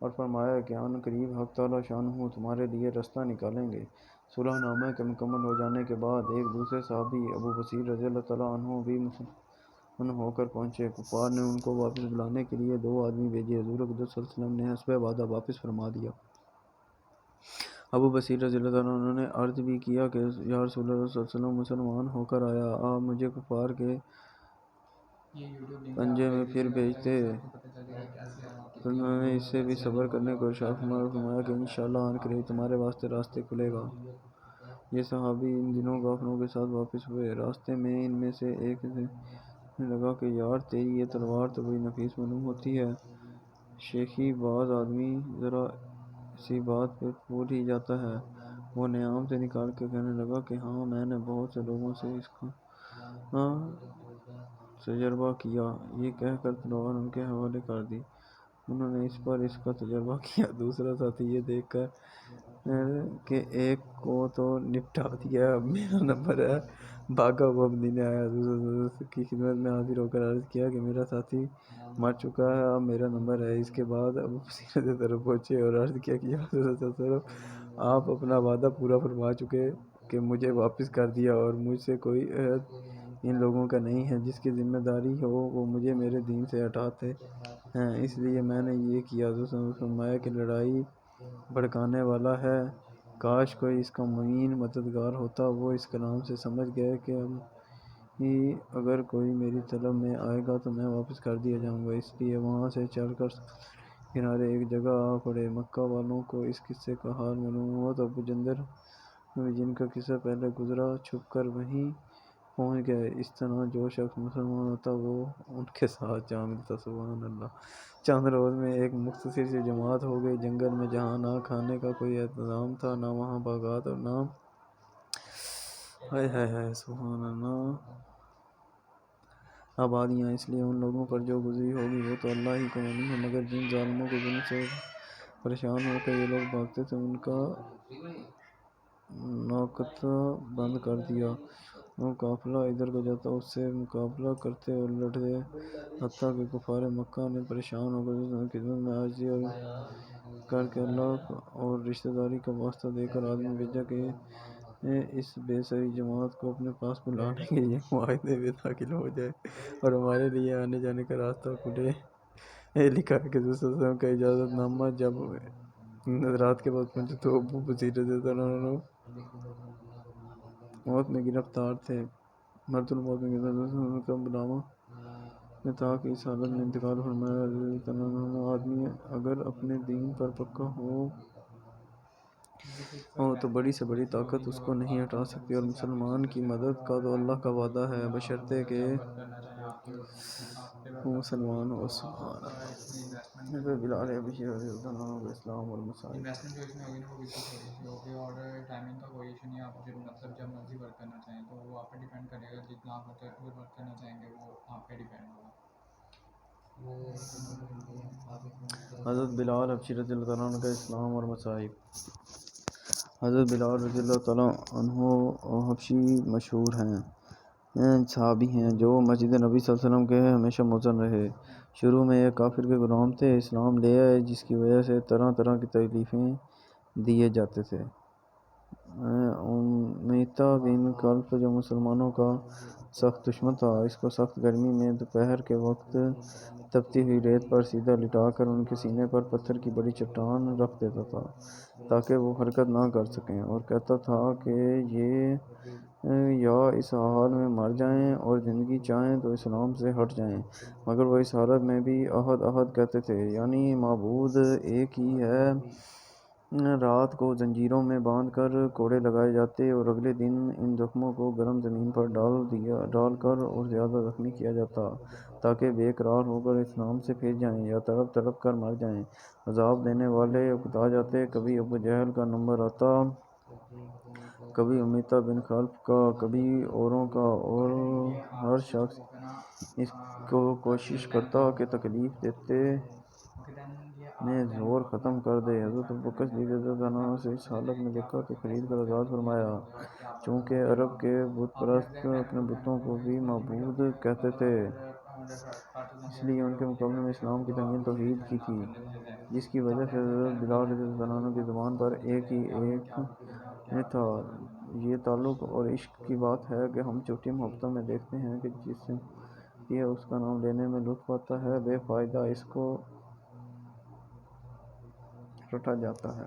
اور فرمایا کہ ان قریب حق تعالیٰ شانہ تمہارے لیے رستہ نکالیں گے۔ صلح نامہ کے مکمل ہو جانے کے بعد ایک دوسرے صحابی ابو بصیر رضی اللہ تعالیٰ عنہ بھی مسلمان ہو کر پہنچے۔ کفار نے ان کو واپس بلانے کے لیے 2 آدمی بھیجے۔ حضور اقدس صلی اللہ علیہ وسلم نے حسب وعدہ واپس فرما دیا۔ ابو بصیر رضی اللہ تعالیٰ عنہ نے عرض بھی کیا کہ یا رسول اللہ صلی اللہ علیہ وسلم، مسلمان ہو کر آیا، آپ مجھے کفار کے پنجے میں پھر بھیجتے تو انہوں نے اس سے بھی صبر کرنے کو ارشاد فرمایا کہ انشاءاللہ ان قریب تمہارے واسطے راستے کھلے گا۔ یہ صحابی ان دنوں کافروں کے ساتھ واپس ہوئے۔ راستے میں ان میں سے ایک سے کہنے لگا کہ یار تیری یہ تلوار تو بڑی نفیس معلوم ہوتی ہے۔ شیخی باز آدمی ذرا اسی بات پہ پھول ہی جاتا ہے۔ وہ نیام سے نکال کے کہنے لگا کہ ہاں میں نے بہت سے لوگوں سے اس کا تجربہ کیا۔ یہ کہہ کر تلوار ان کے حوالے کر دی۔ انہوں نے اس کا تجربہ کیا۔ دوسرا ساتھی یہ دیکھ کر کہ ایک کو تو نپٹا دیا، اب میرا نمبر ہے، بھاگا ہوا مدینے آیا۔ حضور کی خدمت میں حاضر ہو کر عرض کیا کہ میرا ساتھی مر چکا ہے، اب میرا نمبر ہے۔ اس کے بعد ابو بصیر کی طرف پہنچے اور عرض کیا کہ یا رسول اللہ صلی اللہ علیہ وسلم، آپ اپنا وعدہ پورا فرما چکے کہ مجھے واپس کر دیا، اور مجھ سے کوئی عہد ان لوگوں کا نہیں ہے، جس کی ذمہ داری ہو وہ مجھے میرے دین سے ہٹاتے ہیں، اس لیے میں نے یہ کیا۔ حضور صلی اللہ علیہ وسلم نے فرمایا کہ لڑائی بھڑکانے والا ہے، کاش کوئی اس کا معین مددگار ہوتا۔ وہ اس کلام سے سمجھ گئے کہ اب ہی اگر کوئی میری طلب میں آئے گا تو میں واپس کر دیا جاؤں گا، اس لیے وہاں سے چل کر کنارے ایک جگہ آ پڑے۔ مکہ والوں کو اس قصے کا حال معلوم ہوا تو ابو جندل جن کا قصہ پہلے گزرا چھپ کر وہیں پہنچ گئے۔ اس طرح جو شخص مسلمان ہوتا وہ ان کے ساتھ جا ملتا۔ سبحان اللہ۔ چند روز میں ایک مختصر سی جماعت ہو گئی جنگل میں، جہاں نہ کھانے کا کوئی انتظام تھا، نہ وہاں باغات اور نہ سبحان اللہ آبادیاں۔ اس لیے ان لوگوں پر جو گزری ہوگی وہ تو اللہ ہی کو معلوم ہے، مگر جن ظالموں کے ظلم سے پریشان ہو کر یہ لوگ بھاگتے تھے ان کا ناقتہ بند کر دیا۔ وہ قافلہ ادھر کو جاتا اس سے مقابلہ کرتے اور لڑتے، حتیٰ کہ کفار مکہ نے پریشان ہو کر اس کی خدمت میں عاجزی کر کے اللہ اور رشتہ داری کا واسطہ دے کر آدمی بھیجا کہ اس بے سری جماعت کو اپنے پاس بلا لیں گے، یہ معاہدے میں داخل ہو جائے اور ہمارے لیے آنے جانے کا راستہ کھلے۔ لکھا ہے کہ دوسرے وسلم کا اجازت نامہ جب رات کے بعد پہنچے تو ابو بصیر رضی اللہ عنہ موت میں گرفتار تھے، مرد الموت میں گرفتار کا بلاوا میں تھا کہ اس حالت میں انتقال فرمایا۔ رضی اللہ عنہ آدمی اگر اپنے دین پر پکا ہو تو بڑی سے بڑی طاقت اس کو نہیں ہٹا سکتی، اور مسلمان کی مدد کا تو اللہ کا وعدہ ہے بشرطے کہ وہ مسلمان ہو۔ سبحان اللہ۔ بلال حبشی رضی اللہ عنہ کا اسلام اور مسائل۔ حضرت بلال حبشی رضی اللہ عنہ کا اسلام اور مصائب۔ حضرت بلال رضی اللہ تعالیٰ عنہ حبشی مشہور ہیں، صحابی ہیں جو مسجد نبی صلی اللہ علیہ وسلم کے ہمیشہ مؤذن رہے۔ شروع میں یہ کافر کے غلام تھے، اسلام لے آئے جس کی وجہ سے طرح طرح کی تکلیفیں دیے جاتے تھے۔ امیہ بن خلف جو مسلمانوں کا سخت دشمن تھا، اس کو سخت گرمی میں دوپہر کے وقت تپتی ہوئی ریت پر سیدھا لٹا کر ان کے سینے پر پتھر کی بڑی چٹان رکھ دیتا تھا تاکہ وہ حرکت نہ کر سکیں، اور کہتا تھا کہ یہ یا اس حال میں مر جائیں اور زندگی چاہیں تو اسلام سے ہٹ جائیں، مگر وہ اس حالت میں بھی احد احد کہتے تھے، یعنی معبود ایک ہی ہے۔ رات کو زنجیروں میں باندھ کر کوڑے لگائے جاتے اور اگلے دن ان زخموں کو گرم زمین پر ڈال کر اور زیادہ زخمی کیا جاتا تاکہ بے قرار ہو کر اسلام سے پھر جائیں یا تڑپ تڑپ کر مر جائیں۔ عذاب دینے والے اکتا جاتے، کبھی ابو جہل کا نمبر آتا، کبھی امیہ بن خلف کا، کبھی اوروں کا، اور ہر شخص اس کو کوشش کرتا کہ تکلیف دیتے میں زور ختم کر دے۔ حضرت ابوبکر صدیق رضی اللہ عنہ سے اس حالت میں دیکھا تو خرید کر آزاد فرمایا۔ چونکہ عرب کے بت پرست اپنے بتوں کو بھی معبود کہتے تھے، اس لیے ان کے مقابلے میں اسلام کی تکمیل توحید کی تھی۔ جس کی وجہ سے حضرت بلال رضی اللہ عنہ کی زبان پر ایک تھا۔ یہ تعلق اور عشق کی بات ہے کہ ہم چھوٹی محبتوں میں دیکھتے ہیں کہ جس یہ اس کا نام لینے میں لطف آتا ہے، بے فائدہ اس کو رٹا جاتا ہے۔